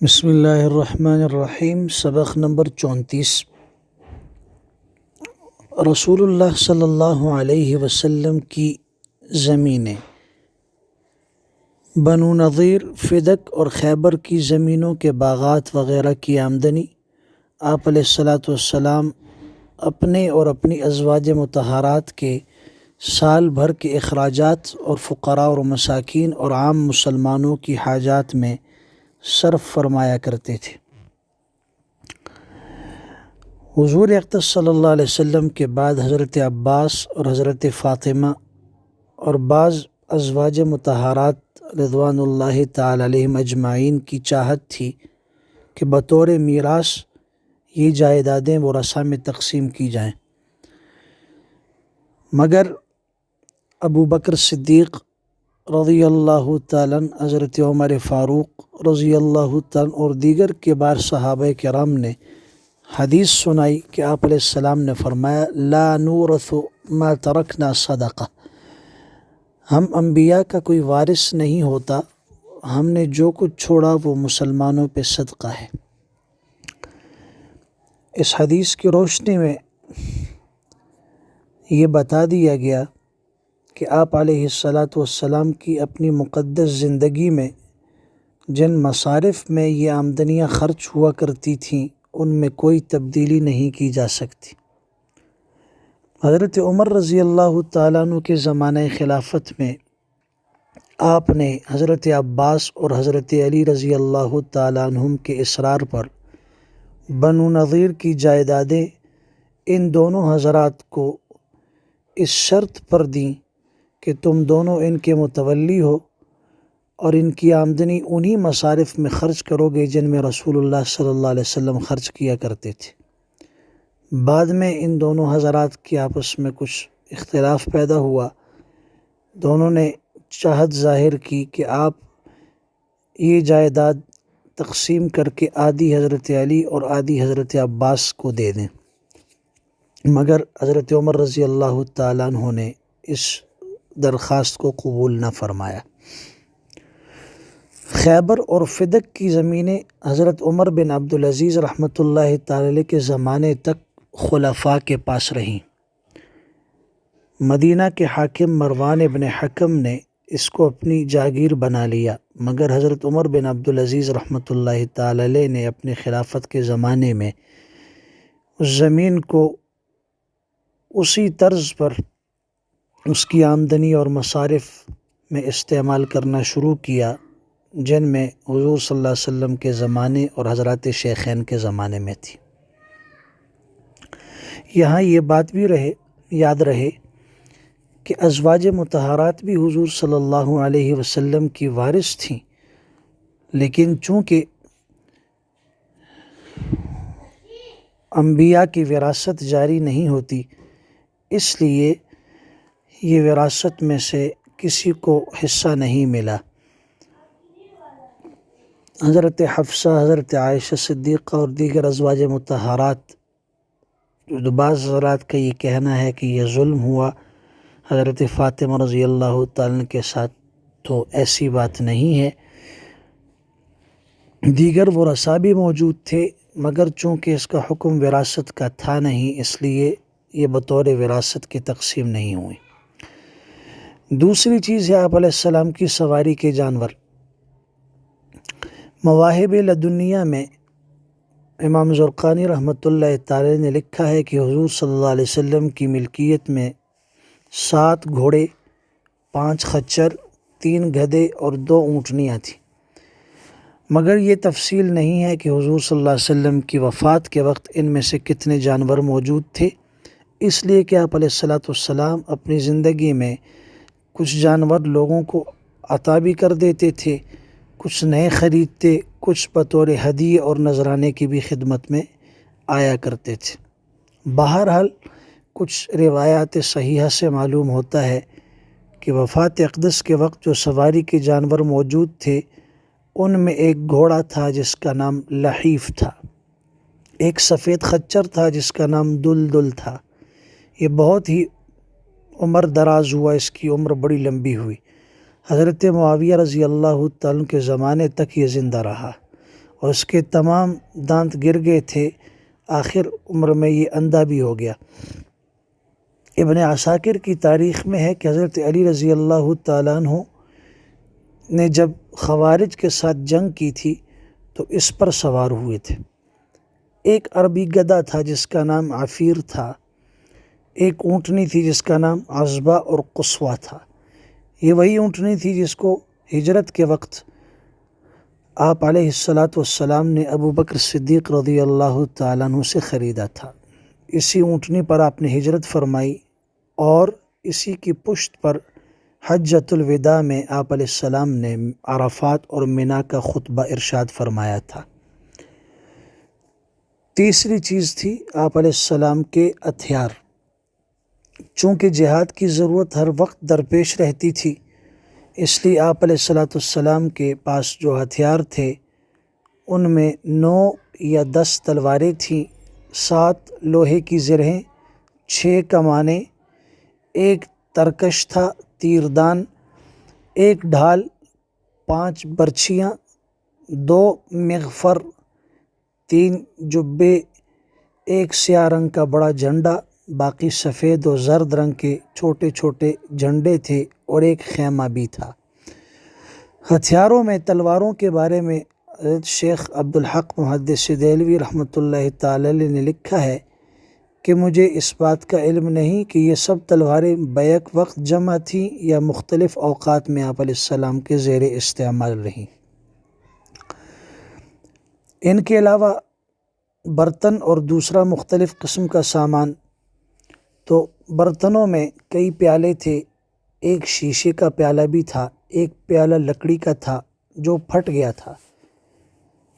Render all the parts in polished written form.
بسم اللہ الرحمن الرحیم۔ سبق نمبر 34۔ رسول اللہ صلی اللہ علیہ وسلم کی زمینیں، بنو نضیر، فدق اور خیبر کی زمینوں کے باغات وغیرہ کی آمدنی آپ علیہ الصلاۃ والسلام اپنے اور اپنی ازواج مطہرات کے سال بھر کے اخراجات اور فقراء اور مساکین اور عام مسلمانوں کی حاجات میں صرف فرمایا کرتے تھے۔ حضور اقدس صلی اللہ علیہ وسلم کے بعد حضرت عباس اور حضرت فاطمہ اور بعض ازواج مطہرات رضوان اللہ تعالی علیہم اجمعین کی چاہت تھی کہ بطور میراث یہ جائیدادیں ورثاء میں تقسیم کی جائیں، مگر ابو بکر صدیق رضی اللہ تعالیٰ عنہ، حضرت عمر فاروق رضی اللہ تعالیٰ عنہ اور دیگر کبار صحابہ کرام نے حدیث سنائی کہ آپ علیہ السلام نے فرمایا، لا نورث ما ترکنا صدقہ، ہم انبیاء کا کوئی وارث نہیں ہوتا، ہم نے جو کچھ چھوڑا وہ مسلمانوں پہ صدقہ ہے۔ اس حدیث کی روشنی میں یہ بتا دیا گیا کہ آپ علیہ الصلاۃ والسلام کی اپنی مقدس زندگی میں جن مصارف میں یہ آمدنیاں خرچ ہوا کرتی تھیں ان میں کوئی تبدیلی نہیں کی جا سکتی۔ حضرت عمر رضی اللہ تعالیٰ عنہ کے زمانہ خلافت میں آپ نے حضرت عباس اور حضرت علی رضی اللہ تعالیٰ عنہم کے اصرار پر بنو نضیر کی جائیدادیں ان دونوں حضرات کو اس شرط پر دیں کہ تم دونوں ان کے متولی ہو اور ان کی آمدنی انہی مصارف میں خرچ کرو گے جن میں رسول اللہ صلی اللہ علیہ وسلم خرچ کیا کرتے تھے۔ بعد میں ان دونوں حضرات کی آپس میں کچھ اختلاف پیدا ہوا، دونوں نے چاہت ظاہر کی کہ آپ یہ جائیداد تقسیم کر کے آدھی حضرت علی اور آدھی حضرت عباس کو دے دیں، مگر حضرت عمر رضی اللہ تعالیٰ عنہ نے اس درخواست کو قبول نہ فرمایا۔ خیبر اور فدق کی زمینیں حضرت عمر بن عبدالعزیز رحمۃ اللہ تعالی علیہ کے زمانے تک خلفاء کے پاس رہیں۔ مدینہ کے حاکم مروان بن حکم نے اس کو اپنی جاگیر بنا لیا، مگر حضرت عمر بن عبدالعزیز رحمۃ اللہ تعالی علیہ نے اپنے خلافت کے زمانے میں اس زمین کو اسی طرز پر اس کی آمدنی اور مصارف میں استعمال کرنا شروع کیا جن میں حضور صلی اللہ علیہ وسلم کے زمانے اور حضرات شیخین کے زمانے میں تھی۔ یہاں یہ بات بھی یاد رہے کہ ازواج مطہرات بھی حضور صلی اللہ علیہ وسلم کی وارث تھیں، لیکن چونکہ انبیاء کی وراثت جاری نہیں ہوتی اس لیے یہ وراثت میں سے کسی کو حصہ نہیں ملا۔ حضرت حفصہ، حضرت عائشہ صدیقہ اور دیگر ازواج مطہرات، جو بعض حضرات کا یہ کہنا ہے کہ یہ ظلم ہوا حضرت فاطمہ رضی اللہ تعالیٰ عنہ کے ساتھ، تو ایسی بات نہیں ہے۔ دیگر ورثاء بھی موجود تھے، مگر چونکہ اس کا حکم وراثت کا تھا نہیں اس لیے یہ بطور وراثت کی تقسیم نہیں ہوئی۔ دوسری چیز ہے آپ علیہ السلام کی سواری کے جانور۔ مواہب لدنیہ میں امام زرقانی رحمۃ اللہ تعالی نے لکھا ہے کہ حضور صلی اللہ علیہ وسلم کی ملکیت میں 7 گھوڑے، 5 خچر، 3 گدھے اور 2 اونٹنیاں تھیں، مگر یہ تفصیل نہیں ہے کہ حضور صلی اللہ علیہ وسلم کی وفات کے وقت ان میں سے کتنے جانور موجود تھے، اس لیے کہ آپ علیہ الصلاۃ والسلام اپنی زندگی میں کچھ جانور لوگوں کو عطا بھی کر دیتے تھے، کچھ نئے خریدتے، کچھ بطور ہدیے اور نذرانے کی بھی خدمت میں آیا کرتے تھے۔ بہرحال کچھ روایات صحیحہ سے معلوم ہوتا ہے کہ وفات اقدس کے وقت جو سواری کے جانور موجود تھے ان میں ایک گھوڑا تھا جس کا نام لحیف تھا، ایک سفید خچر تھا جس کا نام دلدل تھا۔ یہ بہت ہی عمر دراز ہوا، اس کی عمر بڑی لمبی ہوئی۔ حضرت معاویہ رضی اللہ تعالیٰ عنہ کے زمانے تک یہ زندہ رہا اور اس کے تمام دانت گر گئے تھے، آخر عمر میں یہ اندھا بھی ہو گیا۔ ابن عساکر کی تاریخ میں ہے کہ حضرت علی رضی اللہ تعالیٰ عنہ نے جب خوارج کے ساتھ جنگ کی تھی تو اس پر سوار ہوئے تھے۔ ایک عربی گدھا تھا جس کا نام عفیر تھا، ایک اونٹنی تھی جس کا نام عزبہ اور قصوہ تھا۔ یہ وہی اونٹنی تھی جس کو ہجرت کے وقت آپ علیہ السلام نے ابو بکر صدیق رضی اللہ تعالیٰ عنہ سے خریدا تھا۔ اسی اونٹنی پر آپ نے ہجرت فرمائی اور اسی کی پشت پر حجۃ الوداع میں آپ علیہ السلام نے عرفات اور منا کا خطبہ ارشاد فرمایا تھا۔ تیسری چیز تھی آپ علیہ السلام کے ہتھیار۔ چونکہ جہاد کی ضرورت ہر وقت درپیش رہتی تھی، اس لیے آپ علیہ السلام کے پاس جو ہتھیار تھے ان میں 9 یا 10 تلواریں تھیں، 7 لوہے کی زرہیں، 6 کمانیں، 1 ترکش تھا تیردان، 1 ڈھال، 5 برچھیاں، 2 مغفر، 3 جبے، 1 سیاہ رنگ کا بڑا جھنڈا، باقی سفید و زرد رنگ کے چھوٹے چھوٹے جھنڈے تھے اور 1 خیمہ بھی تھا۔ ہتھیاروں میں تلواروں کے بارے میں حضرت شیخ عبدالحق محدث دہلوی رحمۃ اللہ تعالی علیہ نے لکھا ہے کہ مجھے اس بات کا علم نہیں کہ یہ سب تلواریں بیک وقت جمع تھیں یا مختلف اوقات میں آپ علیہ السلام کے زیر استعمال رہیں۔ ان کے علاوہ برتن اور دوسرا مختلف قسم کا سامان، تو برتنوں میں کئی پیالے تھے، ایک شیشے کا پیالہ بھی تھا، ایک پیالہ لکڑی کا تھا جو پھٹ گیا تھا۔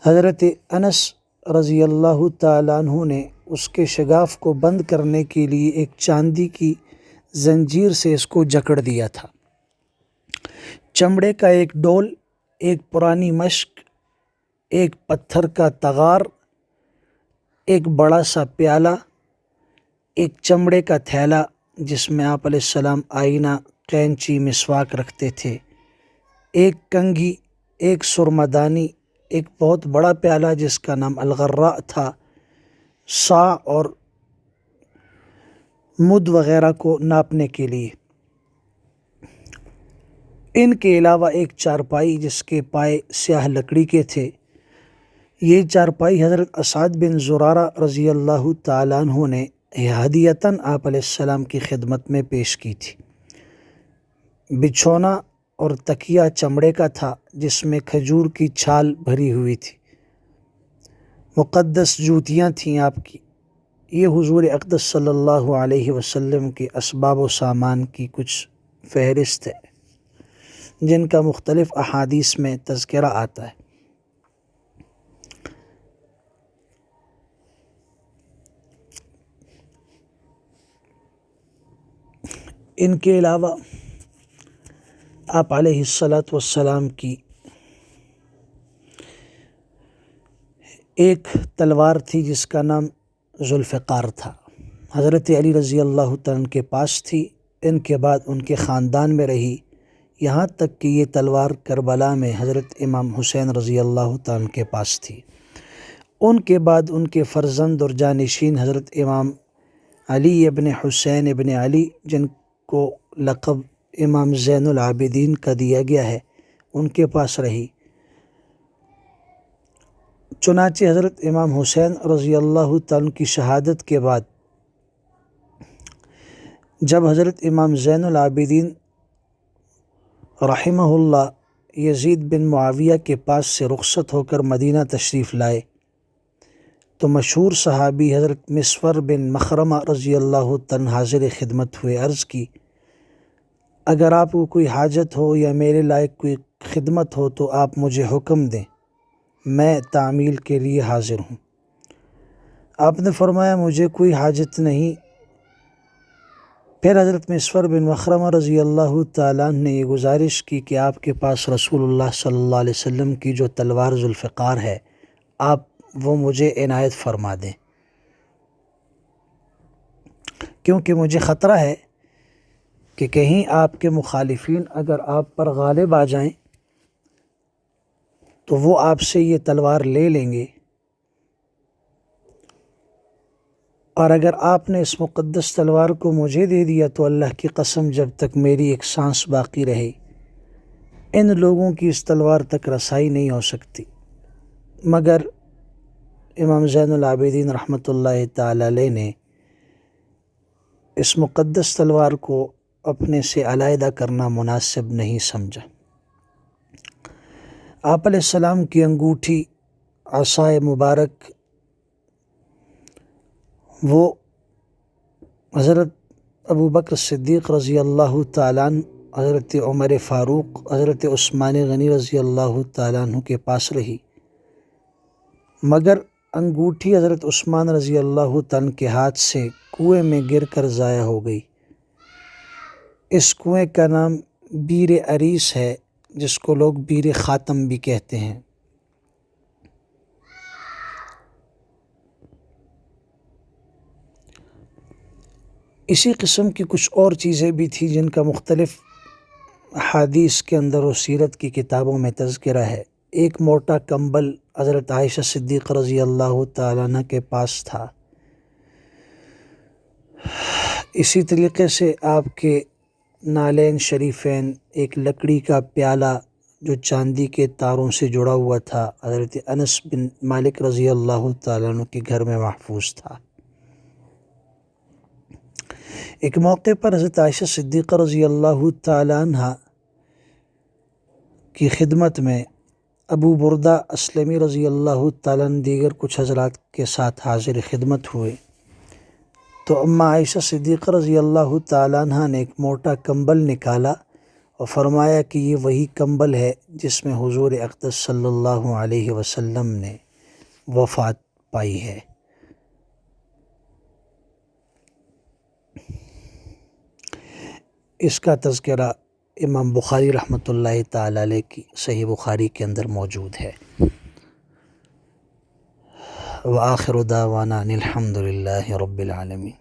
حضرت انس رضی اللہ تعالیٰ عنہ نے اس کے شگاف کو بند کرنے کے لیے ایک چاندی کی زنجیر سے اس کو جکڑ دیا تھا۔ چمڑے کا ایک ڈول، ایک پرانی مشک، ایک پتھر کا تغار، ایک بڑا سا پیالہ، ایک چمڑے کا تھیلا جس میں آپ علیہ السلام آئینہ، قینچی، مسواک رکھتے تھے، ایک کنگھی، ایک سرمدانی، ایک بہت بڑا پیالہ جس کا نام الغراء تھا، صاع اور مد وغیرہ کو ناپنے کے لیے۔ ان کے علاوہ ایک چارپائی جس کے پائے سیاہ لکڑی کے تھے۔ یہ چارپائی حضرت اسعد بن زرارہ رضی اللہ تعالیٰ عنہ نے ہدیتاً آپ علیہ السلام کی خدمت میں پیش کی تھی۔ بچھونا اور تکیہ چمڑے کا تھا جس میں کھجور کی چھال بھری ہوئی تھی۔ مقدس جوتیاں تھیں آپ کی۔ یہ حضور اقدس صلی اللہ علیہ وسلم کے اسباب و سامان کی کچھ فہرست ہے جن کا مختلف احادیث میں تذکرہ آتا ہے۔ ان کے علاوہ آپ علیہ السلام کی ایک تلوار تھی جس کا نام ذوالفقار تھا، حضرت علی رضی اللہ تعالیٰ کے پاس تھی، ان کے بعد ان کے خاندان میں رہی، یہاں تک کہ یہ تلوار کربلا میں حضرت امام حسین رضی اللہ تعالیٰ کے پاس تھی۔ ان کے بعد ان کے فرزند اور جانشین حضرت امام علی ابن حسین ابن علی، جن کو لقب امام زین العابدین کا دیا گیا ہے، ان کے پاس رہی۔ چنانچہ حضرت امام حسین رضی اللہ تعالیٰ کی شہادت کے بعد جب حضرت امام زین العابدین رحمہ اللہ یزید بن معاویہ کے پاس سے رخصت ہو کر مدینہ تشریف لائے تو مشہور صحابی حضرت مسور بن مخرمہ رضی اللہ تعالیٰ حاضر خدمت ہوئے، عرض کی اگر آپ کو کوئی حاجت ہو یا میرے لائق کوئی خدمت ہو تو آپ مجھے حکم دیں، میں تعمیل کے لیے حاضر ہوں۔ آپ نے فرمایا مجھے کوئی حاجت نہیں۔ پھر حضرت مسور بن مخرمہ رضی اللہ تعالیٰ نے یہ گزارش کی کہ آپ کے پاس رسول اللہ صلی اللہ علیہ وسلم کی جو تلوار ذوالفقار ہے آپ وہ مجھے عنایت فرما دیں، کیونکہ مجھے خطرہ ہے کہ کہیں آپ کے مخالفین اگر آپ پر غالب آ جائیں تو وہ آپ سے یہ تلوار لے لیں گے، اور اگر آپ نے اس مقدس تلوار کو مجھے دے دیا تو اللہ کی قسم جب تک میری ایک سانس باقی رہے ان لوگوں کی اس تلوار تک رسائی نہیں ہو سکتی۔ مگر امام زین العابدین رحمۃ اللہ تعالی علیہ نے اس مقدس تلوار کو اپنے سے علیحدہ کرنا مناسب نہیں سمجھا۔ آپ علیہ السلام کی انگوٹھی عصائے مبارک وہ حضرت ابو بکر صدیق رضی اللہ تعالیٰ عنہ، حضرت عمر فاروق، حضرت عثمان غنی رضی اللہ تعالیٰ عنہ کے پاس رہی، مگر انگوٹھی حضرت عثمان رضی اللہ تعالیٰ عنہ کے ہاتھ سے کنویں میں گر کر ضائع ہو گئی۔ اس کنویں کا نام بیر عریس ہے، جس کو لوگ بیر خاتم بھی کہتے ہیں۔ اسی قسم کی کچھ اور چیزیں بھی تھیں جن کا مختلف حدیث کے اندر و سیرت کی کتابوں میں تذکرہ ہے۔ ایک موٹا کمبل حضرت عائشہ صدیق رضی اللہ تعالیٰ عنہ کے پاس تھا۔ اسی طریقے سے آپ کے نالین شریفین، ایک لکڑی کا پیالہ جو چاندی کے تاروں سے جڑا ہوا تھا، حضرت انس بن مالک رضی اللہ تعالیٰ عنہ کے گھر میں محفوظ تھا۔ ایک موقع پر حضرت عائشہ صدیقہ رضی اللہ تعالیٰ عنہ کی خدمت میں ابو بردہ اسلمی رضی اللہ تعالیٰ عنہ دیگر کچھ حضرات کے ساتھ حاضر خدمت ہوئے، تو اماں عائشہ صدیقہ رضی اللہ تعالیٰ عنہ نے ایک موٹا کمبل نکالا اور فرمایا کہ یہ وہی کمبل ہے جس میں حضور اقدس صلی اللہ علیہ وسلم نے وفات پائی ہے۔ اس کا تذکرہ امام بخاری رحمۃ اللہ تعالی علیہ کی صحیح بخاری کے اندر موجود ہے۔ وآخر دعوانا ان الحمد للہ رب العالمین۔